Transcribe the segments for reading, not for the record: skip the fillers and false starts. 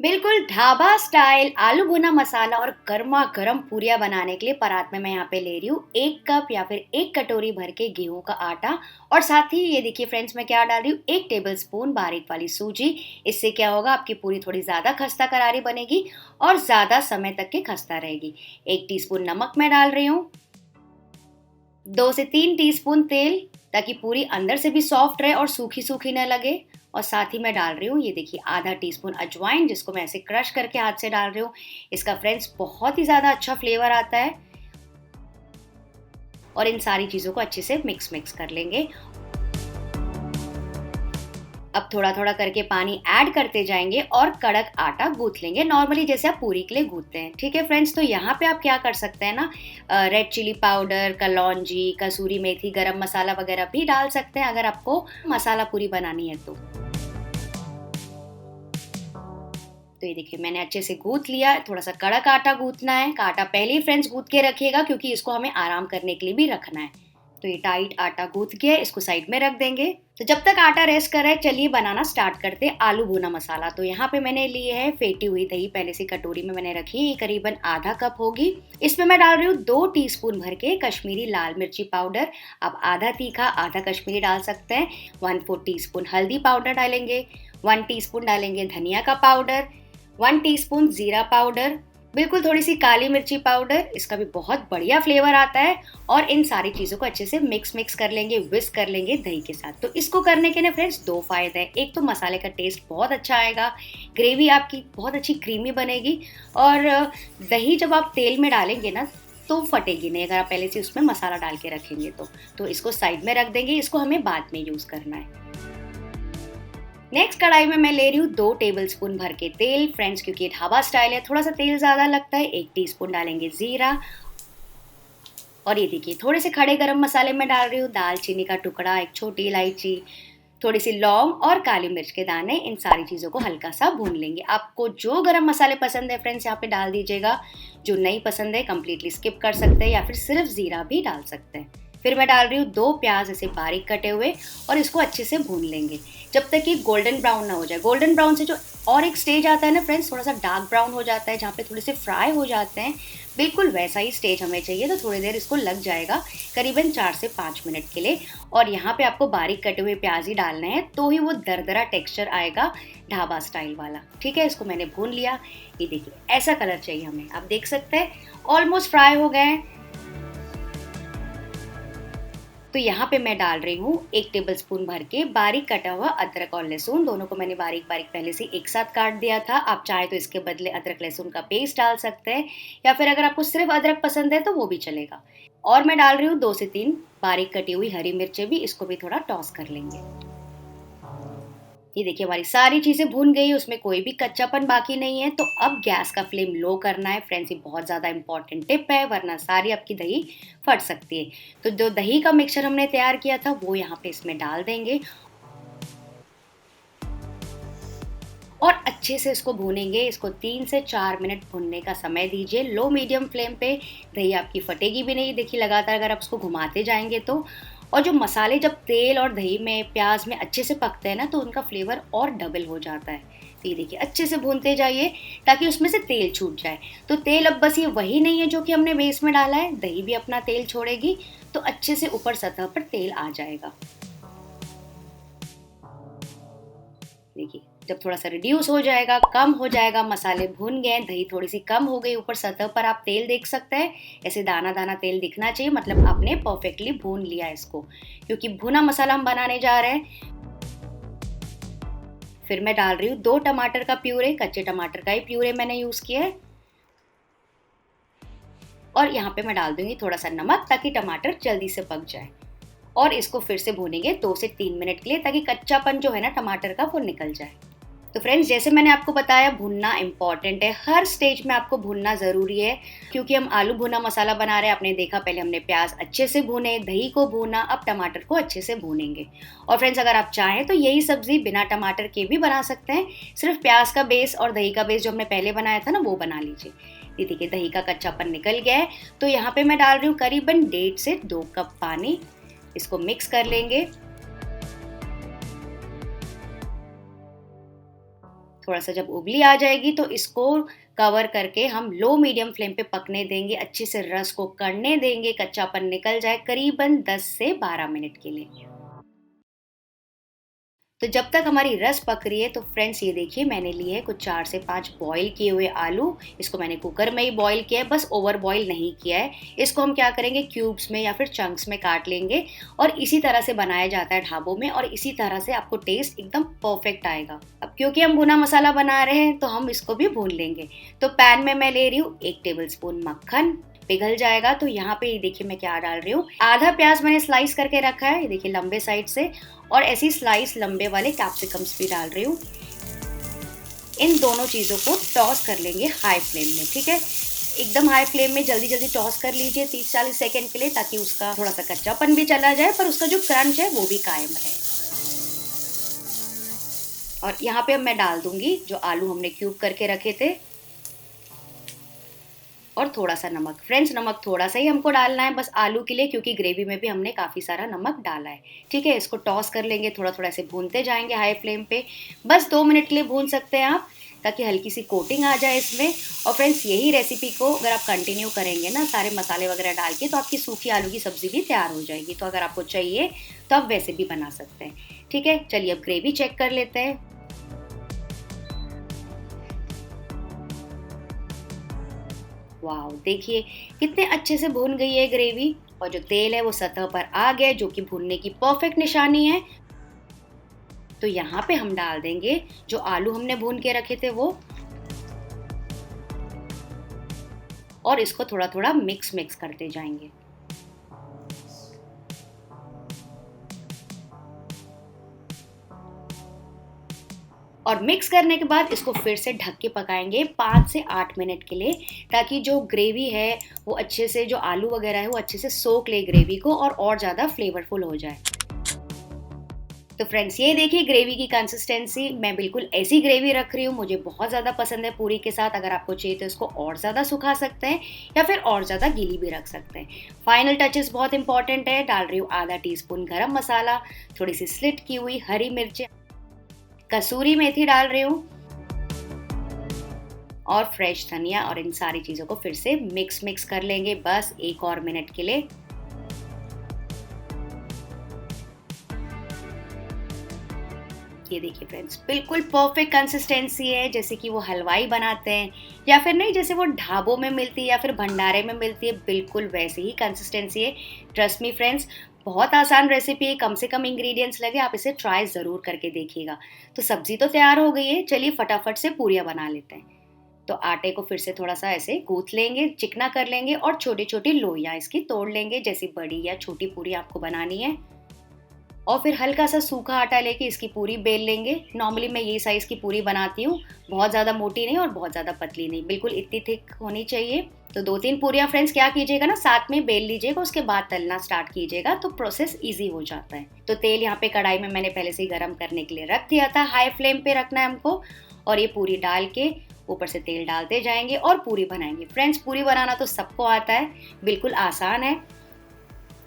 बिल्कुल ढाबा स्टाइल आलू भुना मसाला और गर्मा गर्म पूरियाँ बनाने के लिए परात में मैं यहाँ पे ले रही हूँ 1 कप या फिर 1 कटोरी भर के गेहूँ का आटा। और साथ ही ये देखिए फ्रेंड्स, मैं क्या डाल रही हूँ, 1 टेबलस्पून बारीक वाली सूजी। इससे क्या होगा, आपकी पूरी थोड़ी ज़्यादा खस्ता करारी बनेगी और ज़्यादा समय तक के खस्ता रहेगी। 1 टीस्पून नमक मैं डाल रही हूँ, 2 से 3 टीस्पून तेल, ताकि पूरी अंदर से भी सॉफ्ट रहे और सूखी-सूखी ना लगे। और साथ ही मैं डाल रही हूँ, ये देखिए, आधा टीस्पून अजवाइन, जिसको मैं ऐसे क्रश करके हाथ से डाल रही हूँ। इसका फ्रेंड्स बहुत ही ज़्यादा अच्छा फ्लेवर आता है। और इन सारी चीज़ों को अच्छे से मिक्स कर लेंगे। अब थोड़ा-थोड़ा करके पानी ऐड करते जाएँगे और कड़क आटा गूँथ लेंगे, नॉर्मली जैसे आप पूरी के लिए गूँथते हैं। ठीक है फ्रेंड्स, तो यहाँ पे आप क्या कर सकते हैं ना, रेड चिली पाउडर, कलौंजी, कसूरी मेथी, गरम मसाला वगैरह भी डाल सकते हैं अगर आपको मसाला पूरी बनानी है तो। तो ये देखिए, मैंने अच्छे से गूँथ लिया। थोड़ा-सा कड़क आटा गूँथना है। आटा पहले ही फ्रेंड्स गूँथ के रखिएगा, क्योंकि इसको हमें आराम करने के लिए भी रखना है। तो ये टाइट आटा गूँथ गया है, इसको साइड में रख देंगे। तो जब तक आटा रेस्ट कर रहा है, चलिए बनाना स्टार्ट करते हैं आलू भुना मसाला। तो यहाँ पे मैंने लिए है फेंटी हुई दही, पहले से कटोरी में मैंने रखी है, ये करीबन आधा कप होगी। इसमें मैं डाल रही हूँ 2 टीस्पून भर के कश्मीरी लाल मिर्ची पाउडर। आप आधा तीखा आधा कश्मीरी डाल सकते हैं। 1/4 टीस्पून हल्दी पाउडर डालेंगे, 1 टीस्पून डालेंगे धनिया का पाउडर, 1 टीस्पून जीरा पाउडर, बिल्कुल थोड़ी सी काली मिर्ची पाउडर, इसका भी बहुत बढ़िया फ्लेवर आता है। और इन सारी चीज़ों को अच्छे से मिक्स कर लेंगे, विस्क कर लेंगे दही के साथ। तो इसको करने के ना फ्रेंड्स 2 फ़ायदे हैं। एक तो मसाले का टेस्ट बहुत अच्छा आएगा, ग्रेवी आपकी बहुत अच्छी क्रीमी बनेगी। और दही जब आप तेल में डालेंगे ना, तो फटेगी नहीं, अगर आप पहले से उसमें मसाला डाल के रखेंगे तो। तो इसको साइड में रख देंगे, इसको हमें बाद में यूज़ करना है। नेक्स्ट कढ़ाई में मैं ले रही हूँ 2 टेबलस्पून भर के तेल फ्रेंड्स, क्योंकि ये ढाबा स्टाइल है, थोड़ा सा तेल ज़्यादा लगता है। 1 टीस्पून डालेंगे जीरा। और ये देखिए, थोड़े से खड़े गरम मसाले में डाल रही हूँ, दालचीनी का टुकड़ा, एक छोटी इलायची, थोड़ी सी लौंग और काली मिर्च के दाने। इन सारी चीज़ों को हल्का सा भून लेंगे। आपको जो गरम मसाले पसंद है फ्रेंड्स, यहाँ पे डाल दीजिएगा। जो नहीं पसंद है कंप्लीटली स्किप कर सकते हैं, या फिर सिर्फ ज़ीरा भी डाल सकते हैं। फिर मैं डाल रही हूँ 2 प्याज ऐसे बारीक कटे हुए, और इसको अच्छे से भून लेंगे जब तक कि गोल्डन ब्राउन ना हो जाए। गोल्डन ब्राउन से जो और एक स्टेज आता है ना फ्रेंड्स, थोड़ा सा डार्क ब्राउन हो जाता है, जहाँ पे थोड़े से फ्राई हो जाते हैं, बिल्कुल वैसा ही स्टेज हमें चाहिए। तो थोड़ी देर इसको लग जाएगा, करीबन 4 से 5 मिनट के लिए। और यहाँ पे आपको बारीक कटे हुए प्याज ही डालने हैं, तो ही वो दरदरा टेक्सचर आएगा ढाबा स्टाइल वाला। ठीक है, इसको मैंने भून लिया। ये देखिए, ऐसा कलर चाहिए हमें, आप देख सकते हैं ऑलमोस्ट फ्राई हो गए हैं। तो यहाँ पे मैं डाल रही हूँ 1 टेबलस्पून भर के बारीक कटा हुआ अदरक और लहसुन। दोनों को मैंने बारीक बारीक पहले से एक साथ काट दिया था। आप चाहे तो इसके बदले अदरक लहसुन का पेस्ट डाल सकते हैं, या फिर अगर आपको सिर्फ अदरक पसंद है तो वो भी चलेगा। और मैं डाल रही हूँ 2 से 3 बारीक कटी हुई हरी मिर्चें भी, इसको भी थोड़ा टॉस कर लेंगे। ये देखिए, हमारी सारी चीज़ें भून गई, उसमें कोई भी कच्चापन बाकी नहीं है। तो अब गैस का फ्लेम लो करना है फ्रेंड्स, ये बहुत ज़्यादा इंपॉर्टेंट टिप है, वरना सारी आपकी दही फट सकती है। तो जो दही का मिक्सचर हमने तैयार किया था, वो यहाँ पे इसमें डाल देंगे और अच्छे से इसको भूनेंगे। इसको 3 से 4 मिनट भूनने का समय दीजिए, लो मीडियम फ्लेम पे। दही आपकी फटेगी भी नहीं, देखिए लगातार अगर आप उसको घुमाते जाएंगे तो। और जो मसाले जब तेल और दही में, प्याज में अच्छे से पकते हैं ना, तो उनका फ्लेवर और डबल हो जाता है। तो ये देखिए, अच्छे से भूनते जाइए ताकि उसमें से तेल छूट जाए। तो तेल अब बस ये वही नहीं है जो कि हमने बेस में डाला है, दही भी अपना तेल छोड़ेगी, तो अच्छे से ऊपर सतह पर तेल आ जाएगा। देखिए, जब थोड़ा सा रिड्यूस हो जाएगा, कम हो जाएगा, मसाले भुन गए, दही थोड़ी सी कम हो गई, ऊपर सतह पर आप तेल देख सकते हैं, ऐसे दाना दाना तेल दिखना चाहिए, मतलब आपने परफेक्टली भून लिया इसको, क्योंकि भुना मसाला हम बनाने जा रहे हैं। फिर मैं डाल रही हूँ 2 टमाटर का प्यूरे, कच्चे टमाटर का ही प्यूरे मैंने यूज़ किया है। और यहाँ पे मैं डाल दूंगी थोड़ा सा नमक, ताकि टमाटर जल्दी से पक जाए। और इसको फिर से भूनेंगे 2 से 3 मिनट के लिए, ताकि कच्चापन जो है ना टमाटर का, वो निकल जाए। तो फ्रेंड्स, जैसे मैंने आपको बताया, भुनना इम्पॉर्टेंट है, हर स्टेज में आपको भुनना ज़रूरी है, क्योंकि हम आलू भुना मसाला बना रहे हैं। आपने देखा, पहले हमने प्याज अच्छे से भूने, दही को भूना, अब टमाटर को अच्छे से भूनेंगे। और फ्रेंड्स, अगर आप चाहें तो यही सब्ज़ी बिना टमाटर के भी बना सकते हैं, सिर्फ प्याज का बेस और दही का बेस जो हमने पहले बनाया था ना, वो बना लीजिए। ये देखिए, दही का कच्चापन निकल गया है। तो यहाँ पे मैं डाल रही हूँ करीबन 1.5 से 2 कप पानी। इसको मिक्स कर लेंगे। थोड़ा सा जब उबली आ जाएगी तो इसको कवर करके हम लो मीडियम फ्लेम पे पकने देंगे, अच्छे से रस को कड़ने देंगे, कच्चापन निकल जाए, करीबन 10 से 12 मिनट के लिए। तो जब तक हमारी रस पक रही है तो फ्रेंड्स ये देखिए मैंने लिए है कुछ 4 से 5 बॉईल किए हुए आलू। इसको मैंने कुकर में ही बॉईल किया है, बस ओवर बॉईल नहीं किया है। इसको हम क्या करेंगे, क्यूब्स में या फिर चंक्स में काट लेंगे और इसी तरह से बनाया जाता है ढाबों में, और इसी तरह से आपको टेस्ट एकदम परफेक्ट आएगा। अब क्योंकि हम भुना मसाला बना रहे हैं तो हम इसको भी भून लेंगे। तो पैन में मैं ले रही हूँ 1 टेबल स्पून मक्खन। पिघल जाएगा तो यहाँ पे ये देखिए मैं क्या डाल रही हूँ, आधा प्याज मैंने स्लाइस करके रखा है, ये देखिए लंबे साइड से, और ऐसी स्लाइस लंबे वाले कैप्सिकम्स भी डाल रही हूँ। इन दोनों चीज़ों को टॉस कर लेंगे हाई फ्लेम में, ठीक है। एकदम हाई फ्लेम में जल्दी जल्दी टॉस कर लीजिए 30-40 सेकंड के लिए, ताकि उसका थोड़ा सा कच्चापन भी चला जाए पर उसका जो क्रंच है वो भी कायम रहे। और यहाँ पे अब मैं डाल दूंगी जो आलू हमने क्यूब करके रखे थे, और थोड़ा सा नमक। फ्रेंड्स नमक थोड़ा सा ही हमको डालना है बस आलू के लिए, क्योंकि ग्रेवी में भी हमने काफ़ी सारा नमक डाला है, ठीक है। इसको टॉस कर लेंगे, थोड़ा थोड़ा ऐसे भूनते जाएंगे हाई फ्लेम पे। बस 2 मिनट के लिए भून सकते हैं आप, ताकि हल्की सी कोटिंग आ जाए इसमें। और फ्रेंड्स यही रेसिपी को अगर आप कंटिन्यू करेंगे ना सारे मसाले वगैरह डाल के, तो आपकी सूखी आलू की सब्जी भी तैयार हो जाएगी। तो अगर आपको चाहिए तो आप वैसे भी बना सकते हैं, ठीक है। चलिए अब ग्रेवी चेक कर लेते हैं। वाह, देखिए कितने अच्छे से भून गई है ग्रेवी, और जो तेल है वो सतह पर आ गया, जो कि भुनने की परफेक्ट निशानी है। तो यहाँ पे हम डाल देंगे जो आलू हमने भून के रखे थे वो, और इसको थोड़ा थोड़ा मिक्स करते जाएंगे। और मिक्स करने के बाद इसको फिर से ढक के पकाएंगे 5 से 8 मिनट के लिए, ताकि जो ग्रेवी है वो अच्छे से, जो आलू वगैरह है वो अच्छे से सोख ले ग्रेवी को, और ज़्यादा फ्लेवरफुल हो जाए। तो फ्रेंड्स ये देखिए ग्रेवी की कंसिस्टेंसी, मैं बिल्कुल ऐसी ग्रेवी रख रही हूँ, मुझे बहुत ज़्यादा पसंद है पूरी के साथ। अगर आपको चाहिए तो इसको और ज़्यादा सुखा सकते हैं या फिर और ज़्यादा गीली भी रख सकते हैं। फाइनल टचेस बहुत इंपॉर्टेंट है, डाल रही हूँ आधा टीस्पून गरम मसाला, थोड़ी सी स्लिट की हुई हरी मिर्च, कसूरी मेथी डाल रही हूँ, और फ्रेश धनिया, और इन सारी चीज़ों को फिर से मिक्स कर लेंगे बस 1 और मिनट के लिए। ये देखिए फ्रेंड्स बिल्कुल परफेक्ट कंसिस्टेंसी है, जैसे कि वो हलवाई बनाते हैं, या फिर नहीं जैसे वो ढाबों में मिलती है या फिर भंडारे में मिलती है, बिल्कुल वैसे ही कंसिस्टेंसी है। ट्रस्ट मी फ्रेंड्स, बहुत आसान रेसिपी है, कम से कम इंग्रेडिएंट्स लगे, आप इसे ट्राई ज़रूर करके देखिएगा। तो सब्जी तो तैयार हो गई है, चलिए फटाफट से पूरियाँ बना लेते हैं। तो आटे को फिर से थोड़ा सा ऐसे गूंथ लेंगे, चिकना कर लेंगे, और छोटी छोटी लोइयाँ इसकी तोड़ लेंगे, जैसी बड़ी या छोटी पूरी आपको बनानी है। और फिर हल्का सा सूखा आटा लेके इसकी पूरी बेल लेंगे। नॉर्मली मैं ये साइज़ की पूरी बनाती हूँ, बहुत ज़्यादा मोटी नहीं और बहुत ज़्यादा पतली नहीं, बिल्कुल इतनी थिक होनी चाहिए। तो 2-3 पूरियाँ फ्रेंड्स क्या कीजिएगा ना, साथ में बेल लीजिएगा, उसके बाद तलना स्टार्ट कीजिएगा, तो प्रोसेस ईजी हो जाता है। तो तेल यहाँ पे कढ़ाई में मैंने पहले से ही गर्म करने के लिए रख दिया था, हाई फ्लेम पे रखना है हमको, और ये पूरी डाल के ऊपर से तेल डालते जाएंगे और पूरी बनाएंगे। फ्रेंड्स पूरी बनाना तो सबको आता है, बिल्कुल आसान है।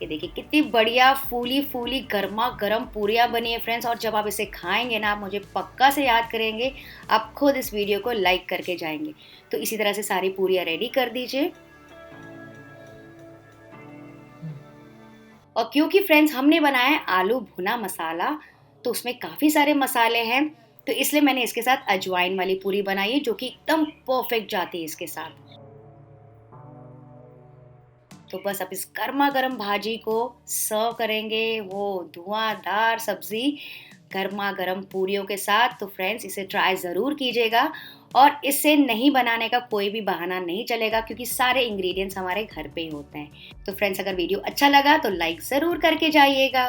ये देखिए कितनी बढ़िया फूली फूली गर्मा गर्म पूरियाँ बनी है फ्रेंड्स, और जब आप इसे खाएंगे ना, आप मुझे पक्का से याद करेंगे, आप खुद इस वीडियो को लाइक करके जाएंगे। तो इसी तरह से सारी पूरियाँ रेडी कर दीजिए। और क्योंकि फ्रेंड्स हमने बनाया है आलू भुना मसाला, तो उसमें काफ़ी सारे मसाले हैं, तो इसलिए मैंने इसके साथ अजवाइन वाली पूरी बनाई है, जो कि एकदम परफेक्ट जाती है इसके साथ। तो बस अब इस गर्मा गर्म भाजी को सर्व करेंगे, वो धुआंधार सब्जी गर्मा गर्म पूरियों के साथ। तो फ्रेंड्स इसे ट्राई ज़रूर कीजिएगा, और इसे नहीं बनाने का कोई भी बहाना नहीं चलेगा, क्योंकि सारे इंग्रेडिएंट्स हमारे घर पे ही होते हैं। तो फ्रेंड्स अगर वीडियो अच्छा लगा तो लाइक ज़रूर करके जाइएगा।